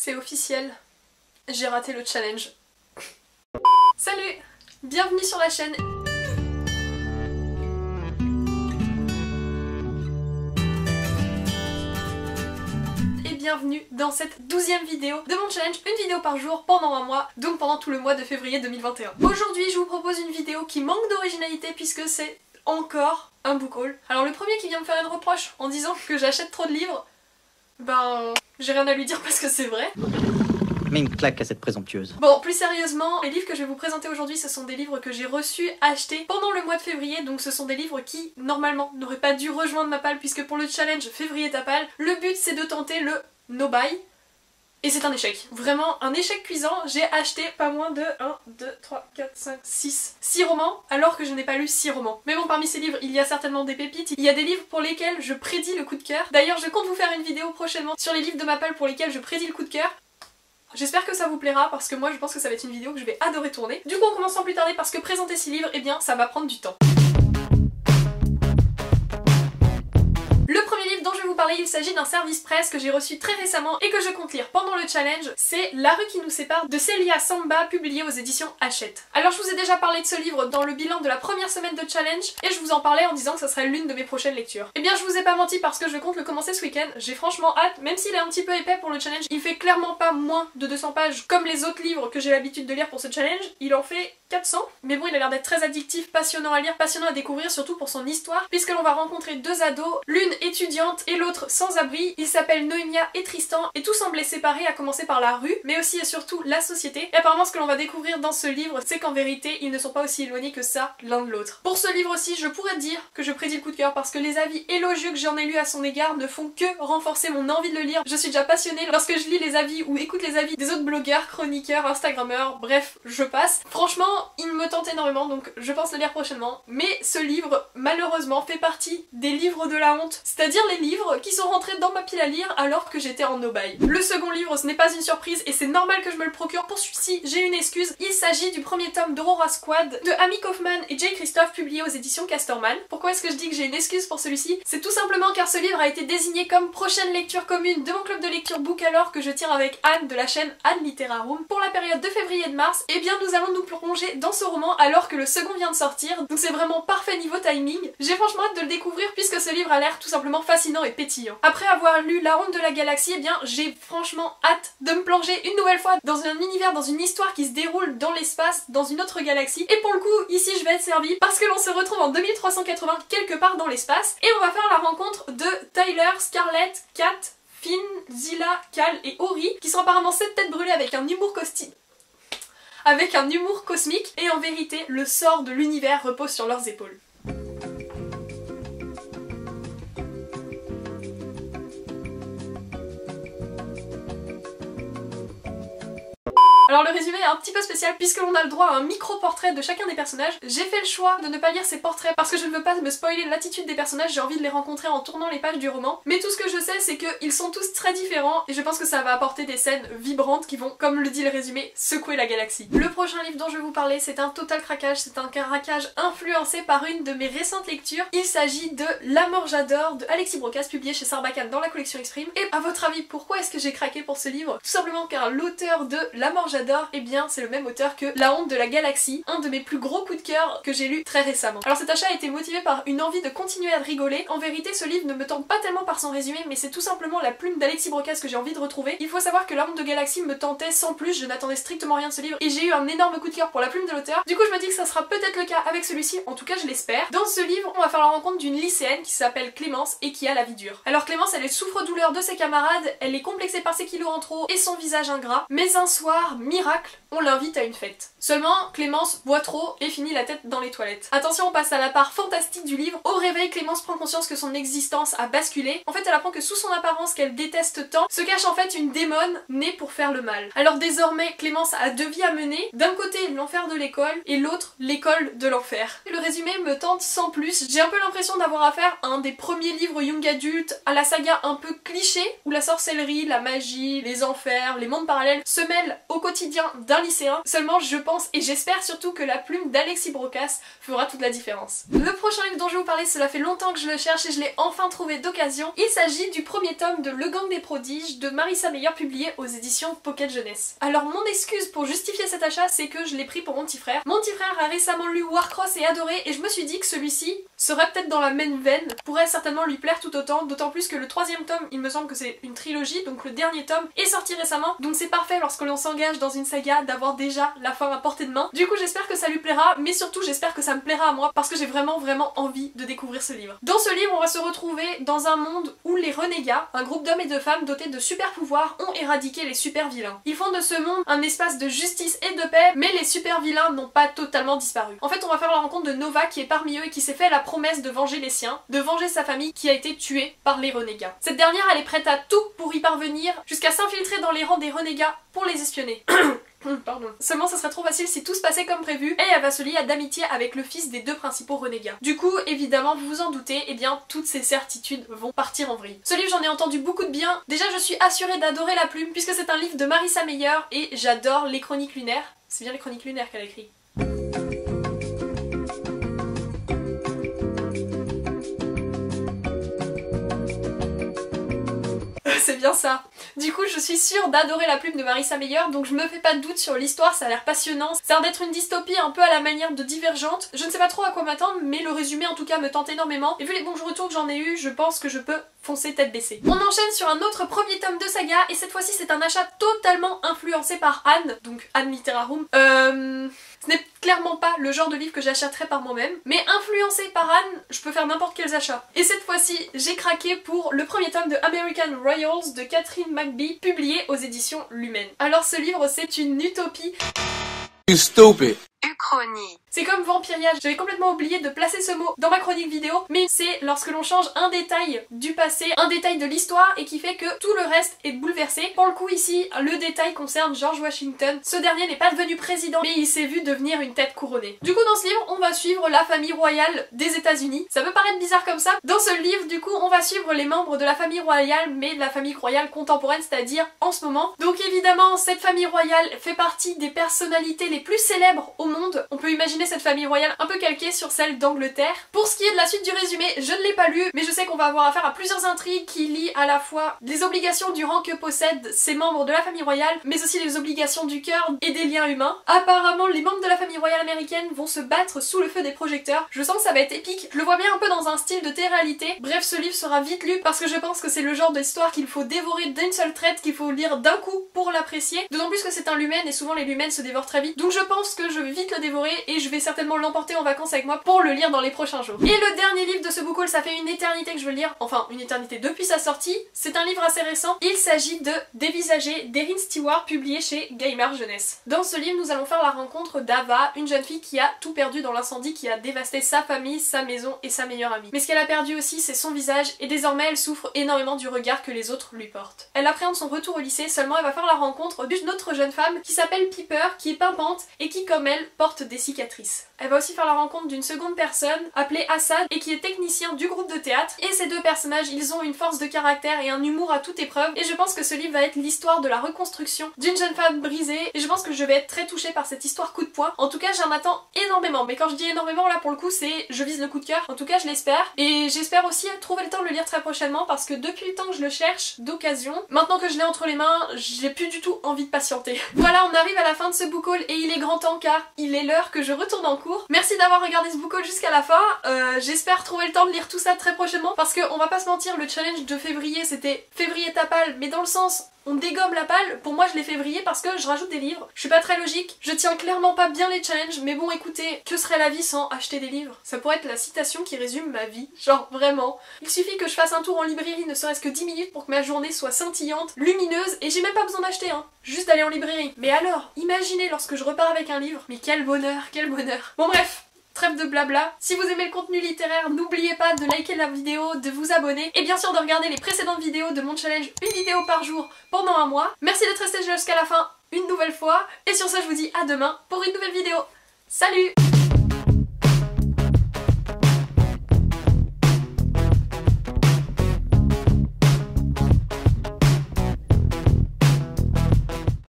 C'est officiel, j'ai raté le challenge. Salut, bienvenue sur la chaîne. Et bienvenue dans cette 12e vidéo de mon challenge, une vidéo par jour pendant un mois, donc pendant tout le mois de février 2021. Aujourd'hui, je vous propose une vidéo qui manque d'originalité puisque c'est encore un book haul. Alors le premier qui vient me faire une reproche en disant que j'achète trop de livres, ben j'ai rien à lui dire parce que c'est vrai. Mets une claque à cette présomptueuse. Bon, plus sérieusement, les livres que je vais vous présenter aujourd'hui, ce sont des livres que j'ai reçus, achetés pendant le mois de février, donc ce sont des livres qui, normalement, n'auraient pas dû rejoindre ma palle, puisque pour le challenge février ta palle, le but c'est de tenter le no buy, et c'est un échec. Vraiment un échec cuisant. J'ai acheté pas moins de 1, 2, 3, 4, 5, 6 romans, alors que je n'ai pas lu 6 romans. Mais bon, parmi ces livres, il y a certainement des pépites. Il y a des livres pour lesquels je prédis le coup de cœur. D'ailleurs, je compte vous faire une vidéo prochainement sur les livres de ma palle pour lesquels je prédis le coup de cœur. J'espère que ça vous plaira parce que moi je pense que ça va être une vidéo que je vais adorer tourner. Du coup on commence sans plus tarder parce que présenter ces livres, eh bien ça va prendre du temps. Le premier livre dont je vais vous parler, il s'agit d'un service presse que j'ai reçu très récemment et que je compte lire pendant le challenge. C'est La rue qui nous sépare de Célia Samba, publié aux éditions Hachette. Alors je vous ai déjà parlé de ce livre dans le bilan de la première semaine de challenge et je vous en parlais en disant que ça serait l'une de mes prochaines lectures. Eh bien je vous ai pas menti parce que je compte le commencer ce week-end. J'ai franchement hâte, même s'il est un petit peu épais pour le challenge, il fait clairement pas moins de 200 pages comme les autres livres que j'ai l'habitude de lire pour ce challenge. Il en fait 400, mais bon il a l'air d'être très addictif, passionnant à lire, passionnant à découvrir, surtout pour son histoire, puisque l'on va rencontrer deux ados, l'une étudiante et l'autre sans abri. Ils s'appellent Noémia et Tristan et tout semblait séparé, à commencer par la rue, mais aussi et surtout la société. Et apparemment ce que l'on va découvrir dans ce livre, c'est qu'en vérité ils ne sont pas aussi éloignés que ça l'un de l'autre. Pour ce livre aussi, je pourrais dire que je prédis le coup de cœur parce que les avis élogieux que j'en ai lus à son égard ne font que renforcer mon envie de le lire. Je suis déjà passionnée lorsque je lis les avis ou écoute les avis des autres blogueurs, chroniqueurs, instagrammeurs, bref, je passe. Franchement, il me tente énormément, donc je pense le lire prochainement. Mais ce livre, malheureusement, fait partie des livres de la honte, c'est-à-dire les livres qui sont rentrés dans ma pile à lire alors que j'étais en no-buy. Le second livre, ce n'est pas une surprise et c'est normal que je me le procure. Pour celui-ci, j'ai une excuse. Il s'agit du premier tome d'Aurora Squad de Amy Kaufman et Jay Christophe, publié aux éditions Casterman. Pourquoi est-ce que je dis que j'ai une excuse pour celui-ci? C'est tout simplement car ce livre a été désigné comme prochaine lecture commune de mon club de lecture Book Alors que je tiens avec Anne de la chaîne Anne Literarum pour la période de février et de mars. Et bien nous allons nous plonger dans ce roman alors que le second vient de sortir, donc c'est vraiment parfait niveau timing. J'ai franchement hâte de le découvrir puisque ce livre a l'air tout simplement fascinant et pétillant. Après avoir lu La Honte de la Galaxie, eh bien j'ai franchement hâte de me plonger une nouvelle fois dans un univers, dans une histoire qui se déroule dans l'espace, dans une autre galaxie. Et pour le coup, ici je vais être servie parce que l'on se retrouve en 2380 quelque part dans l'espace et on va faire la rencontre de Tyler, Scarlett, Kat, Finn, Zilla, Cal et Ori qui sont apparemment 7 têtes brûlées avec un humour cosmique et en vérité le sort de l'univers repose sur leurs épaules. Alors le résumé est un petit peu spécial puisque l'on a le droit à un micro-portrait de chacun des personnages. J'ai fait le choix de ne pas lire ces portraits parce que je ne veux pas me spoiler l'attitude des personnages, j'ai envie de les rencontrer en tournant les pages du roman. Mais tout ce que je sais c'est qu'ils sont tous très différents et je pense que ça va apporter des scènes vibrantes qui vont, comme le dit le résumé, secouer la galaxie. Le prochain livre dont je vais vous parler c'est un total craquage, c'est un craquage influencé par une de mes récentes lectures. Il s'agit de La mort j'adore de Alexis Brocas, publié chez Sarbacane dans la collection Exprime. Et à votre avis, pourquoi est-ce que j'ai craqué pour ce livre? Tout simplement car l'auteur de La mort j'adore, eh bien c'est le même auteur que La honte de la galaxie, un de mes plus gros coups de cœur que j'ai lu très récemment. Alors cet achat a été motivé par une envie de continuer à rigoler. En vérité ce livre ne me tente pas tellement par son résumé, mais c'est tout simplement la plume d'Alexis Brocas que j'ai envie de retrouver. Il faut savoir que La honte de galaxie me tentait sans plus, je n'attendais strictement rien de ce livre et j'ai eu un énorme coup de cœur pour la plume de l'auteur. Du coup je me dis que ça sera peut-être le cas avec celui-ci, en tout cas je l'espère. Dans ce livre on va faire la rencontre d'une lycéenne qui s'appelle Clémence et qui a la vie dure. Alors Clémence elle est souffre-douleur de ses camarades, elle est complexée par ses kilos en trop et son visage ingrat, mais un soir, miracle, on l'invite à une fête. Seulement, Clémence boit trop et finit la tête dans les toilettes. Attention, on passe à la part fantastique du livre. Au réveil, Clémence prend conscience que son existence a basculé. En fait, elle apprend que sous son apparence qu'elle déteste tant, se cache en fait une démone née pour faire le mal. Alors désormais, Clémence a deux vies à mener. D'un côté, l'enfer de l'école et l'autre, l'école de l'enfer. Le résumé me tente sans plus. J'ai un peu l'impression d'avoir affaire à un des premiers livres young adulte, à la saga un peu cliché, où la sorcellerie, la magie, les enfers, les mondes parallèles se mêlent au quotidien quotidien d'un lycéen. Seulement je pense et j'espère surtout que la plume d'Alexis Brocas fera toute la différence. Le prochain livre dont je vais vous parler, cela fait longtemps que je le cherche et je l'ai enfin trouvé d'occasion. Il s'agit du premier tome de Le Gang des Prodiges de Marissa Meyer publié aux éditions Pocket Jeunesse. Alors mon excuse pour justifier cet achat, c'est que je l'ai pris pour mon petit frère. Mon petit frère a récemment lu Warcross et adoré et je me suis dit que celui-ci serait peut-être dans la même veine, pourrait certainement lui plaire tout autant, d'autant plus que le troisième tome, il me semble que c'est une trilogie, donc le dernier tome est sorti récemment, donc c'est parfait lorsque l'on s'engage dans une saga d'avoir déjà la fin à portée de main. Du coup j'espère que ça lui plaira, mais surtout j'espère que ça me plaira à moi parce que j'ai vraiment envie de découvrir ce livre. Dans ce livre on va se retrouver dans un monde où les renégats, un groupe d'hommes et de femmes dotés de super pouvoirs, ont éradiqué les super vilains. Ils font de ce monde un espace de justice et de paix, mais les super vilains n'ont pas totalement disparu. En fait on va faire la rencontre de Nova qui est parmi eux et qui s'est fait la promesse de venger les siens, de venger sa famille qui a été tuée par les renégats. Cette dernière elle est prête à tout pour y parvenir, jusqu'à s'infiltrer dans les rangs des renégats pour les espionner. Pardon. Seulement ça serait trop facile si tout se passait comme prévu et elle va se lier d'amitié avec le fils des deux principaux renégats. Du coup évidemment vous vous en doutez, eh bien toutes ces certitudes vont partir en vrille. Ce livre j'en ai entendu beaucoup de bien. Déjà je suis assurée d'adorer la plume puisque c'est un livre de Marissa Meyer et j'adore les chroniques lunaires. C'est bien les chroniques lunaires qu'elle a écrit. C'est bien ça. Du coup je suis sûre d'adorer la plume de Marissa Meyer, donc je me fais pas de doute sur l'histoire, ça a l'air passionnant. Ça a l'air d'être une dystopie un peu à la manière de Divergente. Je ne sais pas trop à quoi m'attendre, mais le résumé en tout cas me tente énormément. Et vu les bons retours que j'en ai eu, je pense que je peux foncer tête baissée. On enchaîne sur un autre premier tome de saga, et cette fois-ci c'est un achat totalement influencé par Anne, donc Anne Literarum. Ce n'est clairement pas le genre de livre que j'achèterais par moi-même, mais influencé par Anne, je peux faire n'importe quels achats. Et cette fois-ci, j'ai craqué pour le premier tome de American Royals de Catherine McBee, publié aux éditions Lumen. Alors ce livre, c'est une utopie. Stupid. Uchronie. C'est comme Vampiria, j'avais complètement oublié de placer ce mot dans ma chronique vidéo, mais c'est lorsque l'on change un détail du passé, un détail de l'histoire et qui fait que tout le reste est bouleversé. Pour le coup ici, le détail concerne George Washington. Ce dernier n'est pas devenu président, mais il s'est vu devenir une tête couronnée. Du coup dans ce livre, on va suivre la famille royale des États-Unis. Ça peut paraître bizarre comme ça. Dans ce livre, du coup, on va suivre les membres de la famille royale, mais de la famille royale contemporaine, c'est-à-dire en ce moment. Donc évidemment, cette famille royale fait partie des personnalités les plus célèbres au monde. On peut imaginer cette famille royale un peu calquée sur celle d'Angleterre. Pour ce qui est de la suite du résumé, je ne l'ai pas lu, mais je sais qu'on va avoir affaire à plusieurs intrigues qui lient à la fois les obligations du rang que possèdent ces membres de la famille royale, mais aussi les obligations du cœur et des liens humains. Apparemment, les membres de la famille royale américaine vont se battre sous le feu des projecteurs. Je sens que ça va être épique. Je le vois bien un peu dans un style de télé-réalité. Bref, ce livre sera vite lu parce que je pense que c'est le genre d'histoire qu'il faut dévorer d'une seule traite, qu'il faut lire d'un coup pour l'apprécier. D'autant plus que c'est un lumen et souvent les lumens se dévorent très vite. Donc je pense que je vais vite le dévorer et je vais certainement l'emporter en vacances avec moi pour le lire dans les prochains jours. Et le dernier livre de ce book haul, ça fait une éternité que je veux le lire, enfin une éternité depuis sa sortie. C'est un livre assez récent. Il s'agit de Dévisager d'Erin Stewart, publié chez Gallimard Jeunesse. Dans ce livre, nous allons faire la rencontre d'Ava, une jeune fille qui a tout perdu dans l'incendie qui a dévasté sa famille, sa maison et sa meilleure amie. Mais ce qu'elle a perdu aussi, c'est son visage et désormais elle souffre énormément du regard que les autres lui portent. Elle appréhende son retour au lycée, seulement elle va faire la rencontre d'une autre jeune femme qui s'appelle Piper, qui est pimpante et qui, comme elle, porte des cicatrices. Elle va aussi faire la rencontre d'une seconde personne appelée Assad et qui est technicien du groupe de théâtre. Et ces deux personnages, ils ont une force de caractère et un humour à toute épreuve. Et je pense que ce livre va être l'histoire de la reconstruction d'une jeune femme brisée. Et je pense que je vais être très touchée par cette histoire coup de poing. En tout cas, j'en attends énormément. Mais quand je dis énormément, là pour le coup, c'est je vise le coup de cœur. En tout cas, je l'espère. Et j'espère aussi trouver le temps de le lire très prochainement parce que depuis le temps que je le cherche d'occasion, maintenant que je l'ai entre les mains, j'ai plus du tout envie de patienter. Voilà, on arrive à la fin de ce book haul et il est grand temps car il est l'heure que je retourne en cours. Merci d'avoir regardé ce book haul jusqu'à la fin. J'espère trouver le temps de lire tout ça très prochainement parce que on va pas se mentir, le challenge de février c'était février ta palle, mais dans le sens on dégomme la palle. Pour moi je l'ai février parce que je rajoute des livres. Je suis pas très logique, je tiens clairement pas bien les challenges, mais bon écoutez, que serait la vie sans acheter des livres? Ça pourrait être la citation qui résume ma vie, genre vraiment. Il suffit que je fasse un tour en librairie, ne serait-ce que 10 minutes pour que ma journée soit scintillante, lumineuse, et j'ai même pas besoin d'acheter hein, juste d'aller en librairie. Mais alors, imaginez lorsque je repars avec un livre, mais quel bonheur, quel bonheur. Bon bref, trêve de blabla. Si vous aimez le contenu littéraire, n'oubliez pas de liker la vidéo, de vous abonner et bien sûr de regarder les précédentes vidéos de mon challenge, une vidéo par jour pendant un mois. Merci d'être resté jusqu'à la fin une nouvelle fois et sur ce je vous dis à demain pour une nouvelle vidéo. Salut!